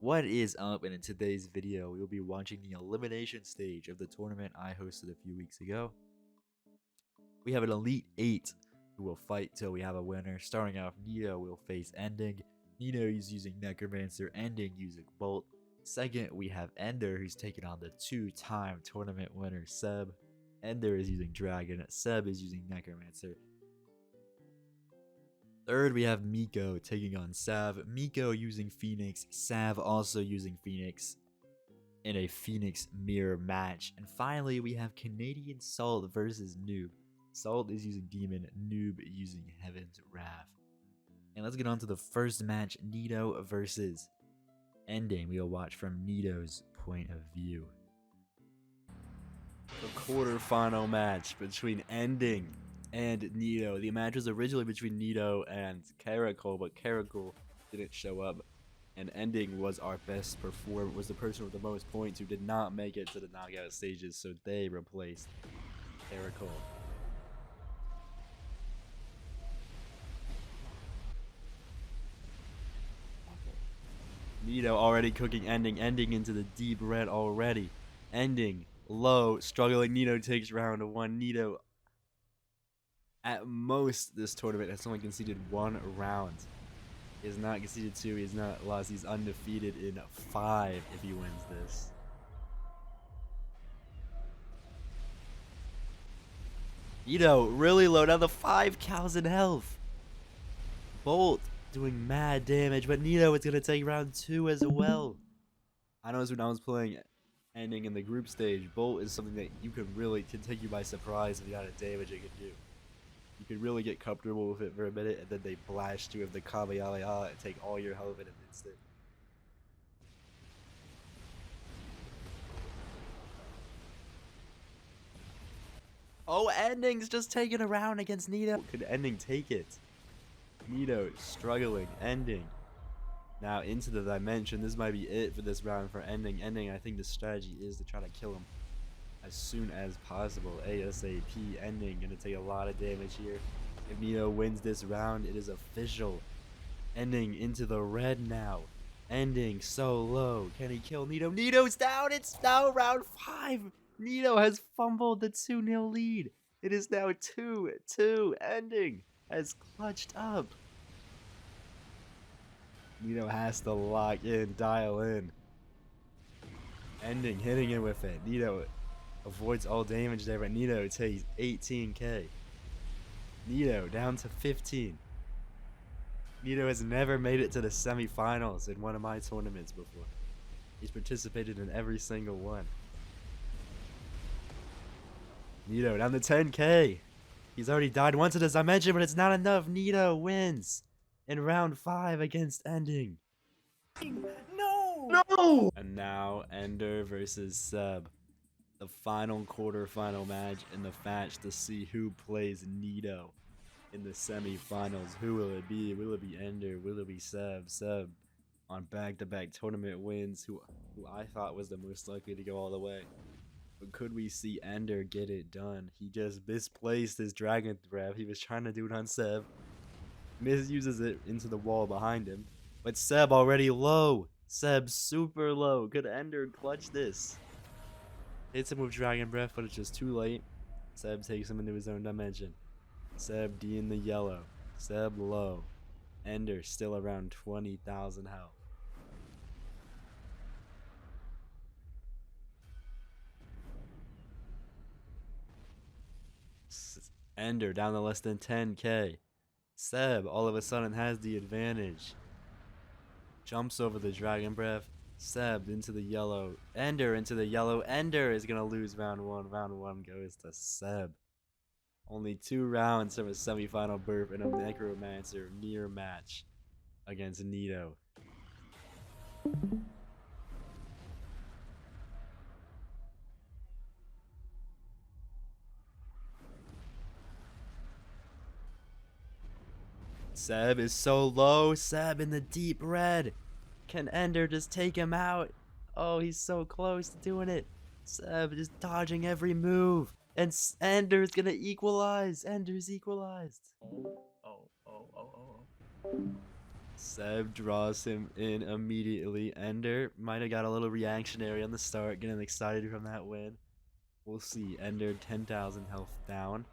What is up? And in today's video, we will be watching the elimination stage of the tournament I hosted a few weeks ago. We have an Elite 8 who will fight till we have a winner. Starting off, Neato will face Ending. Neato is using Necromancer, Ending using Bolt. Second, we have Ender, who's taking on the two-time tournament winner, Seb. Ender is using Dragon, Seb is using Necromancer. Third, we have Miko taking on Sav. Miko using Phoenix, Sav also using Phoenix in a Phoenix mirror match. And finally, we have Canadian Salt versus Noob. Salt is using Demon, Noob using Heaven's Wrath. And let's get on to the first match, Neato versus Ending. We'll watch from Neato's point of view. The quarterfinal match between Ending and Neato. The match was originally between Neato and Caracol, but Caracol didn't show up. And Ending was our best performer, was the person with the most points who did not make it to the knockout stages, so they replaced Caracol. Neato already cooking Ending into the deep red already. Ending low, struggling. Neato takes round one. Neato, at most, this tournament has only conceded one round. He has not conceded two. He has not lost. He's undefeated in 5 if he wins this. Neato really low, down to 5,000 health. Bolt doing mad damage, but Neato is going to take round 2 as well. I noticed when I was playing Ending in the group stage, Bolt is something that can take you by surprise with the amount of damage it can do. You could really get comfortable with it for a minute, and then they blast you with the Kamehameha and take all your health in an instant. Oh, Ending's just taking a round against Neato. Could Ending take it? Neato struggling. Ending now into the dimension. This might be it for this round for Ending. Ending, I think the strategy is to try to kill him as soon as possible. ASAP. Ending gonna take a lot of damage here. If Neato wins this round, it is official. Ending into the red now. Ending so low. Can he kill Neato? Neato's down. It's now round 5. Neato has fumbled the 2-0 lead. It is now 2-2. Ending has clutched up. Neato has to lock in, dial in. Ending hitting it with it. Neato avoids all damage there, but Neato takes 18k. Neato down to 15. Neato has never made it to the semifinals in one of my tournaments before. He's participated in every single one. Neato down to 10k. He's already died once in this dimension, but it's not enough. Neato wins in round 5 against Ending. No! And now Ender versus Seb. The final quarterfinal match in the match to see who plays Neato in the semifinals. Who will it be? Will it be Ender? Will it be Seb? Seb on back-to-back tournament wins, who I thought was the most likely to go all the way. But could we see Ender get it done? He just misplaced his Dragon Breath. He was trying to do it on Seb. Misuses it into the wall behind him. But Seb already low. Seb super low. Could Ender clutch this? Hits him with Dragon Breath, but it's just too late. Seb takes him into his own dimension. Seb D in the yellow. Seb low. Ender still around 20,000 health. Ender down to less than 10k. Seb all of a sudden has the advantage. Jumps over the Dragon Breath. Seb into the yellow. Ender into the yellow. Ender is going to lose round 1. Round 1 goes to Seb. Only 2 rounds of a semifinal berth in a Necromancer mirror match against Neato. Seb is so low. Seb in the deep red. Can Ender just take him out? Oh, he's so close to doing it. Seb just dodging every move. And Ender's gonna equalize. Ender's equalized. Oh. Seb draws him in immediately. Ender might have got a little reactionary on the start, getting excited from that win. We'll see. Ender 10,000 health down.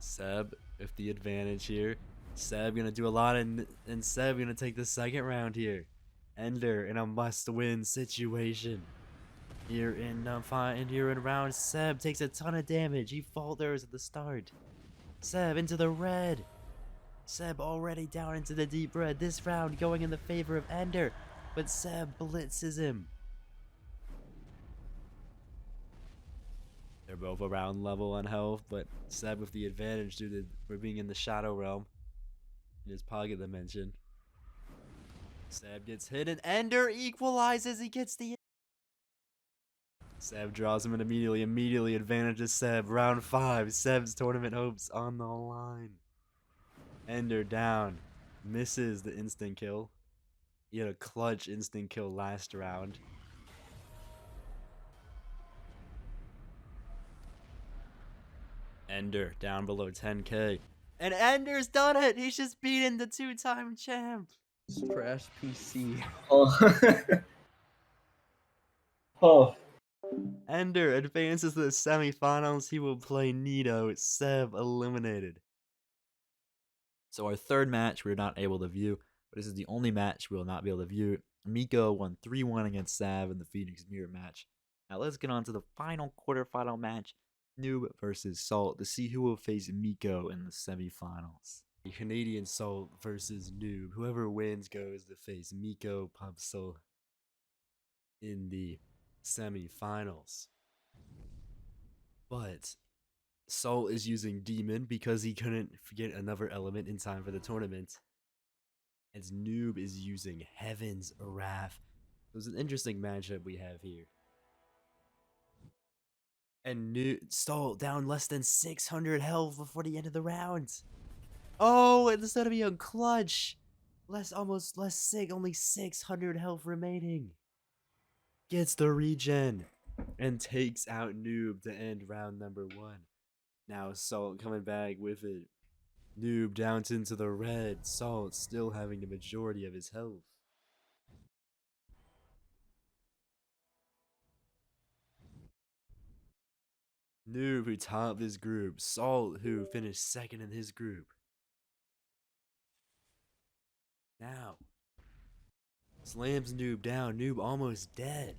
Seb with the advantage here. Seb gonna do a lot, and Seb gonna take the second round here. Ender in a must-win situation. Here in round, Seb takes a ton of damage. He falters at the start. Seb into the red. Seb already down into the deep red. This round going in the favor of Ender, but Seb blitzes him. They're both around level on health, but Seb with the advantage due to for being in the shadow realm in his pocket dimension. Seb gets hit and Ender equalizes. He gets the. Seb draws him and immediately advantages Seb. Round 5. Seb's tournament hopes on the line. Ender down. Misses the instant kill. He had a clutch instant kill last round. Ender down below 10k. And Ender's done it! He's just beaten the 2-time champ! Crash PC. Oh. Oh. Ender advances to the semifinals. He will play Neato. Seb eliminated. So our third match we're not able to view, but this is the only match we will not be able to view. Miko won 3-1 against Sav in the Phoenix Mirror match. Now let's get on to the final quarterfinal match, Noob versus Salt, to see who will face Miko in the semifinals. Canadian Salt versus Noob. Whoever wins goes to face Miko Pubsel in the semifinals. But Salt is using Demon because he couldn't get another element in time for the tournament. As Noob is using Heaven's Wrath. So it's an interesting matchup we have here. And Salt down less than 600 health before the end of the round. Oh, it's gonna be a clutch. Only 600 health remaining. Gets the regen and takes out Noob to end round number 1. Now Salt coming back with it. Noob down into the red. Salt still having the majority of his health. Noob who topped his group. Salt who finished second in his group. Now slams Noob down. Noob almost dead.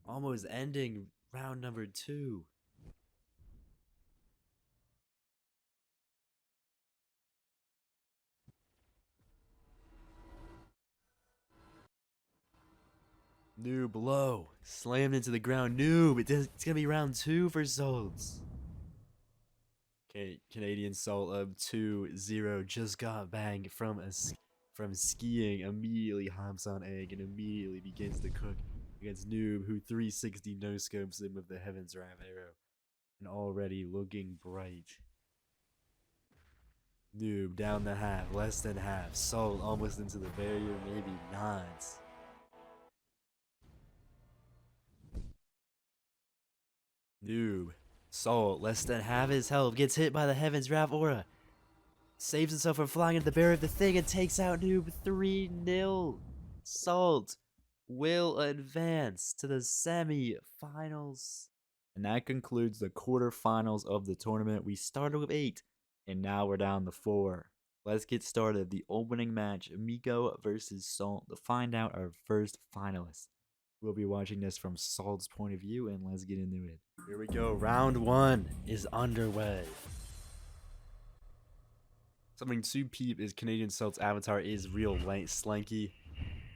Almost ending round number 2. Noob low. Slammed into the ground. Noob. It's gonna be round 2 for Salts. Okay, Canadian Salt up 2-0. Just got banged from skiing. Immediately hops on egg and immediately begins to cook against Noob, who 360 no scopes him with the Heaven's Wrath arrow. And already looking bright. Noob down the half, less than half. Salt almost into the barrier, maybe not. Noob. Salt, less than half his health, gets hit by the Heaven's Wrath aura. Saves himself from flying into the barrier of the thing and takes out Noob 3-0. Salt will advance to the semi-finals. And that concludes the quarterfinals of the tournament. We started with 8, and now we're down to 4. Let's get started. The opening match, Miko versus Salt, to find out our first finalist. We'll be watching this from Salt's point of view, and let's get into it. Here we go. Round 1 is underway. Something to peep is Canadian Salt's avatar is real slanky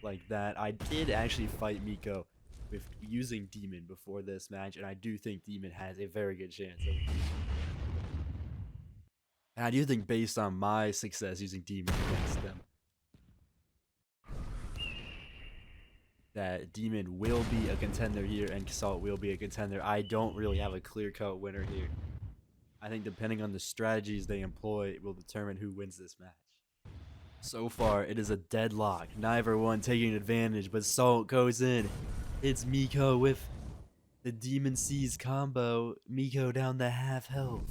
like that. I did actually fight Miko with using Demon before this match, and I do think Demon has a very good chance. And I do think based on my success using Demon against them, that Demon will be a contender here and Salt will be a contender. I don't really have a clear-cut winner here. I think depending on the strategies they employ, it will determine who wins this match. So far, it is a deadlock. Neither one taking advantage, but Salt goes in. It's Miko with the Demon Seize combo. Miko down to half health.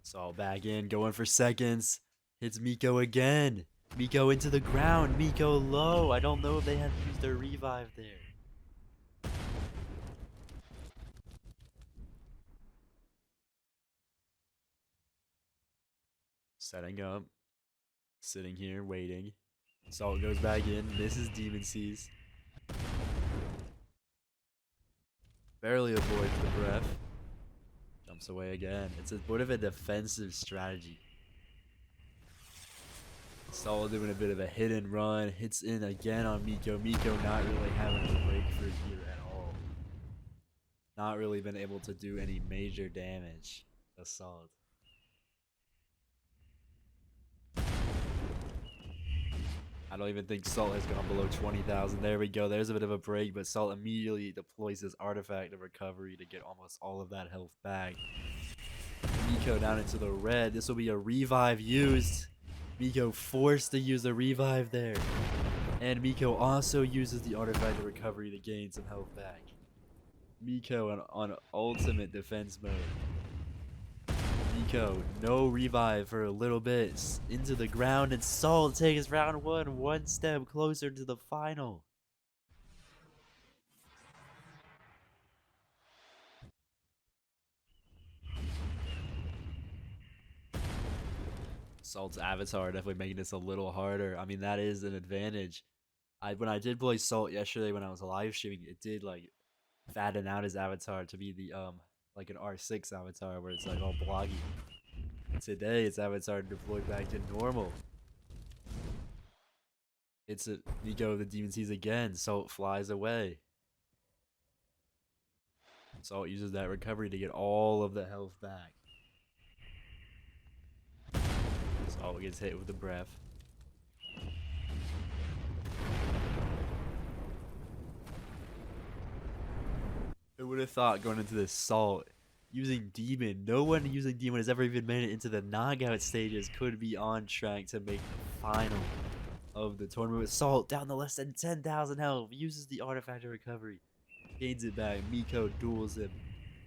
Salt back in, going for seconds. Hits Miko again. Miko into the ground. Miko low. I don't know if they had to use their revive there. Setting up. Sitting here, waiting. Salt goes back in. Misses Demon Seas. Barely avoids the breath. Jumps away again. It's a bit of a defensive strategy. Salt doing a bit of a hit and run. Hits in again on Miko. Miko not really having a breakthrough here at all. Not really been able to do any major damage to Salt. I don't even think Salt has gone below 20,000. There we go. There's a bit of a break, but Salt immediately deploys his artifact of recovery to get almost all of that health back. Miko down into the red. This will be a revive used. Miko forced to use the revive there. And Miko also uses the artifact of recovery to gain some health back. Miko on ultimate defense mode. Miko, no revive for a little bit. Into the ground, and Salt takes round one step closer to the final. Salt's avatar definitely making this a little harder. I mean, that is an advantage. When I did play Salt yesterday when I was live streaming, it did like fatten out his avatar to be the like an R6 avatar where it's like all bloggy. Today its avatar deployed back to normal. It's a Miko of the Demon Seas again. Salt flies away. Salt uses that recovery to get all of the health back. Salt gets hit with the breath. I would have thought going into this Salt using Demon, no one using Demon has ever even made it into the knockout stages, could be on track to make the final of the tournament. With Salt down to less than 10,000 health, uses the artifact of recovery, gains it back. Miko duels him,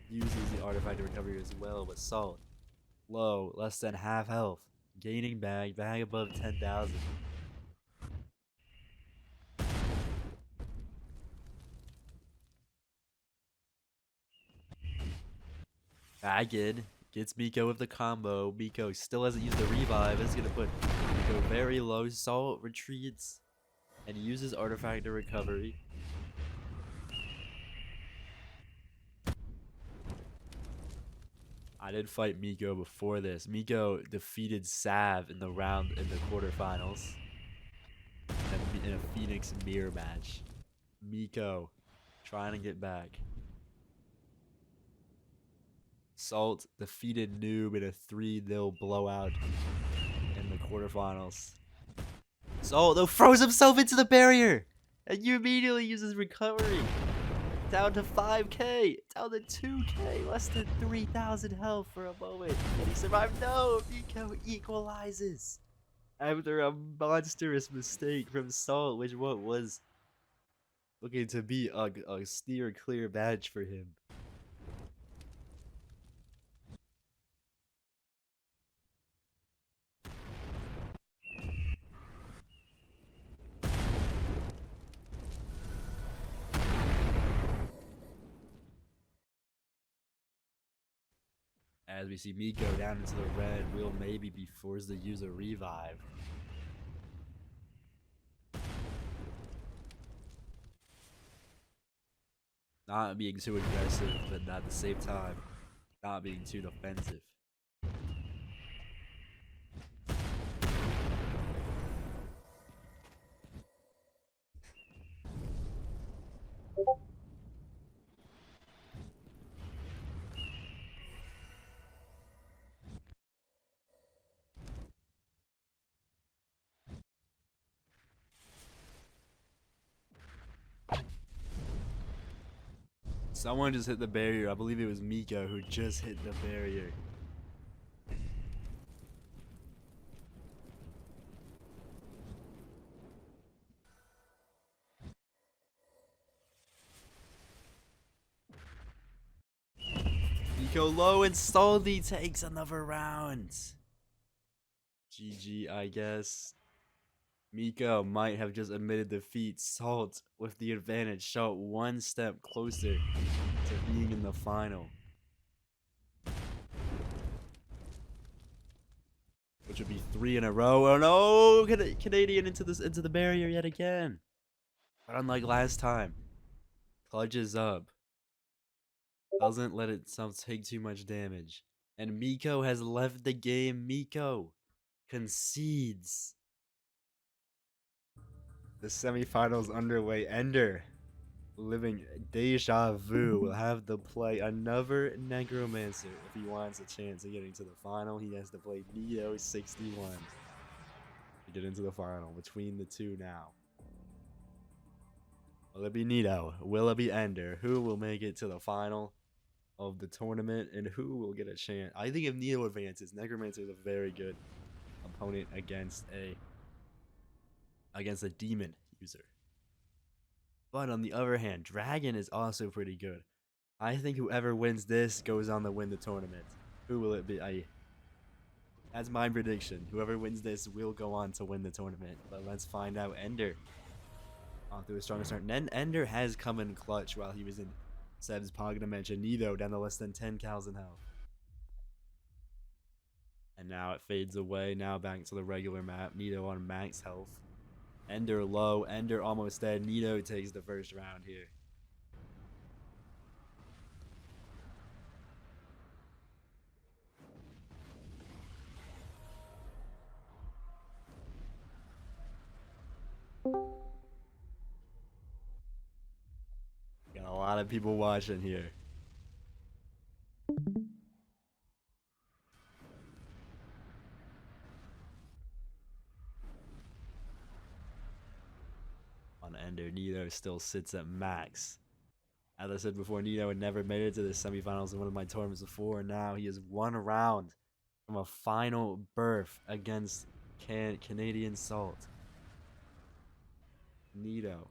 uses the artifact of recovery as well, but Salt low, less than half health, gaining back above 10,000. Back in, gets Miko with the combo. Miko still hasn't used the revive. It's gonna put Miko very low. Salt retreats and uses artifact of recovery. I did fight Miko before this. Miko defeated Sav in the quarterfinals in a Phoenix mirror match. Miko trying to get back. Salt defeated Noob in a 3-0 blowout in the quarterfinals. Salt though throws himself into the barrier, and you immediately uses recovery. Down to 5k, down to 2k, less than 3,000 health for a moment, and he survived. No, Miko equalizes after a monstrous mistake from Salt, which what was looking to be a steer clear badge for him. As we see Miko down into the red, will maybe be forced to use a revive. Not being too aggressive, but at the same time, not being too defensive. Someone just hit the barrier. I believe it was Miko who just hit the barrier. Miko low and Salty takes another round. GG, I guess. Miko might have just admitted defeat. Salt with the advantage, shot one step closer to being in the final. Which would be 3 in a row. Oh no! Canadian into the barrier yet again. But unlike last time, clutches up. Doesn't let itself take too much damage. And Miko has left the game. Miko concedes. The semifinals underway. Ender, living deja vu, will have to play another Necromancer if he wants a chance of getting to the final. He has to play Neato 61 to get into the final. Between the two now. Will it be Neato? Will it be Ender? Who will make it to the final of the tournament, and who will get a chance? I think if Neato advances, Necromancer is a very good opponent against a demon user. But on the other hand, Dragon is also pretty good. I think whoever wins this goes on to win the tournament. Who will it be? That's my prediction. Whoever wins this will go on to win the tournament. But let's find out. Ender off to a stronger start. And then Ender has come in clutch while he was in Seb's Pogna match, and Neato down to less than 10 cows in health. And now it fades away. Now back to the regular map. Neato on max health. Ender low. Ender almost dead. Neato takes the first round here. Got a lot of people watching here. On Ender, Neato still sits at max. As I said before, Neato had never made it to the semifinals in one of my tournaments before, and now he is 1 round from a final berth against Canadian Salt. Neato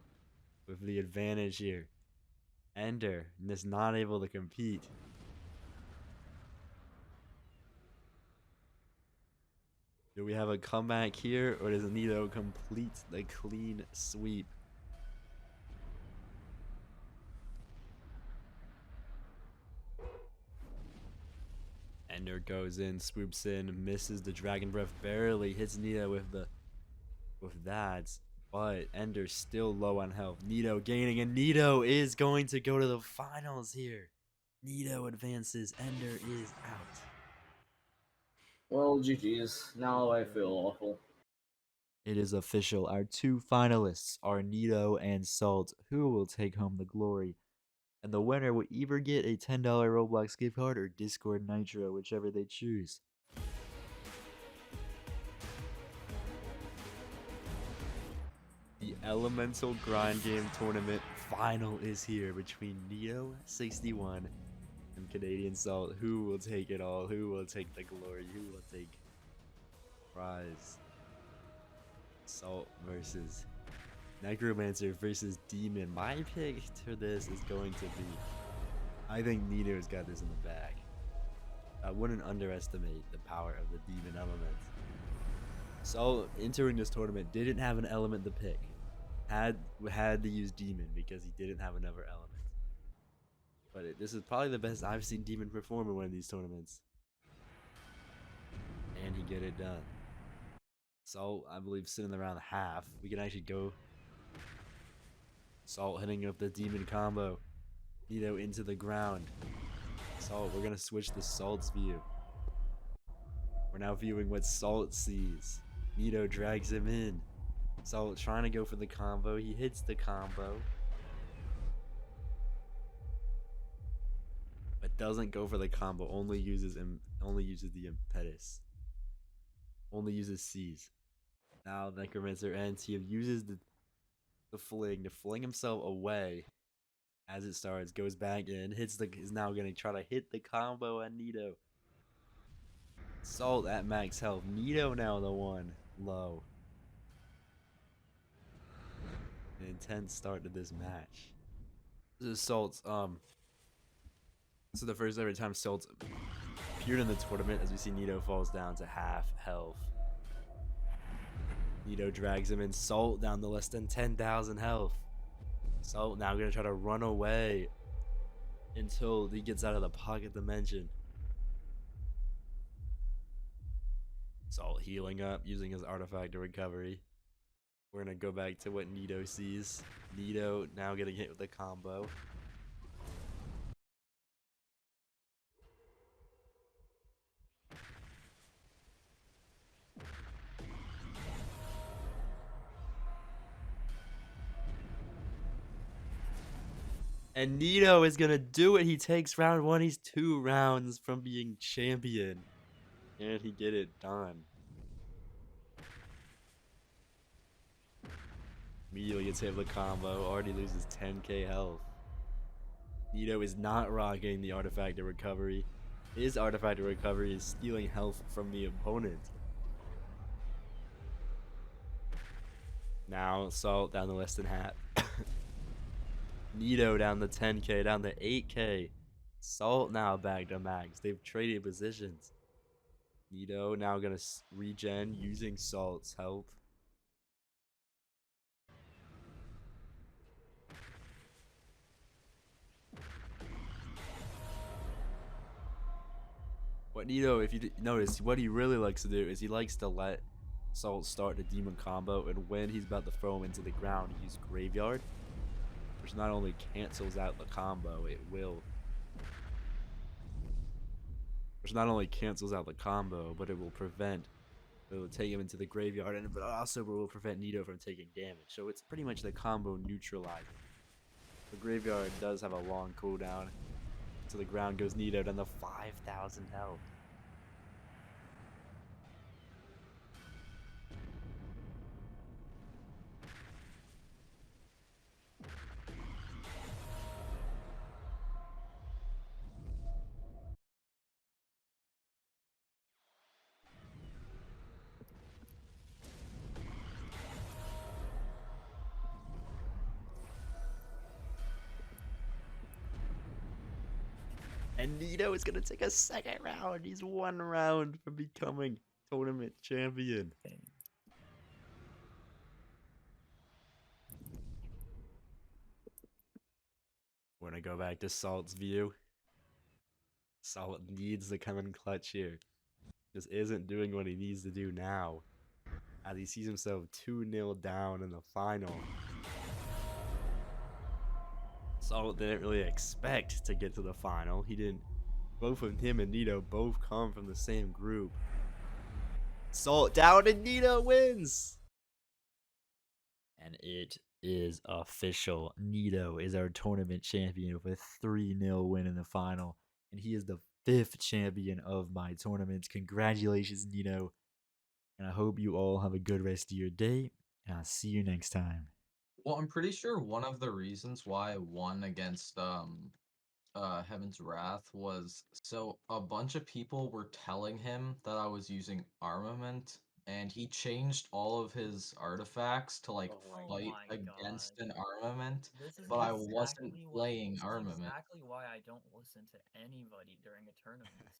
with the advantage here. Ender is not able to compete. Do we have a comeback here, or does Neato complete the clean sweep? Ender goes in, swoops in, misses the Dragon Breath, barely hits Neato with that. But Ender's still low on health. Neato gaining, and Neato is going to go to the finals here. Neato advances, Ender is out. Well, GG's. Now I feel awful. It is official. Our 2 finalists are Neato and Salt, who will take home the glory. And the winner will either get a $10 Roblox gift card or Discord Nitro, whichever they choose. The Elemental Grind Game Tournament final is here between Neato 61 and Canadian Salt. Who will take it all? Who will take the glory? Who will take prize? Salt versus Necromancer versus Demon. My pick to this is going to be, I think Neato's got this in the bag. I wouldn't underestimate the power of the Demon element. Salt entering this tournament didn't have an element to pick. Had to use Demon because he didn't have another element. But this is probably the best I've seen Demon perform in one of these tournaments. And he get it done. Salt, I believe, sitting around half. We can actually go. Salt hitting up the Demon combo. Neato into the ground. Salt, we're going to switch to Salt's view. We're now viewing what Salt sees. Neato drags him in. Salt trying to go for the combo. He hits the combo. But doesn't go for the combo. Only uses the impetus. Only uses C's. Now Necromancer ends. He uses the fling to fling himself away as it starts. Goes back in. Is now going to try to hit the combo on Neato. Salt at max health. Neato now the one low. An intense start to this match. This is Salt's So the first ever time Salt appeared in the tournament, as we see Neato falls down to half health. Neato drags him in. Salt down to less than 10,000 health. Salt now gonna try to run away until he gets out of the pocket dimension. Salt healing up using his artifact of recovery. We're gonna go back to what Neato sees. Neato now getting hit with a combo. And Neato is gonna do it. He takes round one. He's 2 rounds from being champion. And he get it done. Immediately gets hit with a combo. Already loses 10k health. Neato is not rocking the artifact of recovery. His artifact of recovery is stealing health from the opponent. Now Salt down to less than half. Neato down to 10k, down to 8k. Salt now back to max. They've traded positions. Neato now gonna regen using Salt's help. What Neato, if you notice, what he really likes to do is he likes to let Salt start the demon combo, and when he's about to throw him into the ground, he uses Graveyard, which not only cancels out the combo, which not only cancels out the combo, but it will take him into the graveyard, and but also will prevent Neato from taking damage. So it's pretty much the combo neutralizer. The graveyard does have a long cooldown. To the ground goes Neato down to 5,000 health. And Neato is gonna take a second round. He's 1 round from becoming tournament champion. We're gonna go back to Salt's view. Salt needs to come in clutch here. Just isn't doing what he needs to do now, as he sees himself 2-0 down in the final. Salt didn't really expect to get to the final. He didn't. Both of him and Neato both come from the same group. Salt down and Neato wins! And it is official. Neato is our tournament champion with a 3-0 win in the final. And he is the 5th champion of my tournaments. Congratulations, Neato. And I hope you all have a good rest of your day. And I'll see you next time. Well, I'm pretty sure one of the reasons why I won against Heaven's Wrath was so a bunch of people were telling him that I was using armament, and he changed all of his artifacts to like Oh fight my against god. an armament, This is but I wasn't playing armament. exactly why I don't listen to anybody during a tournament.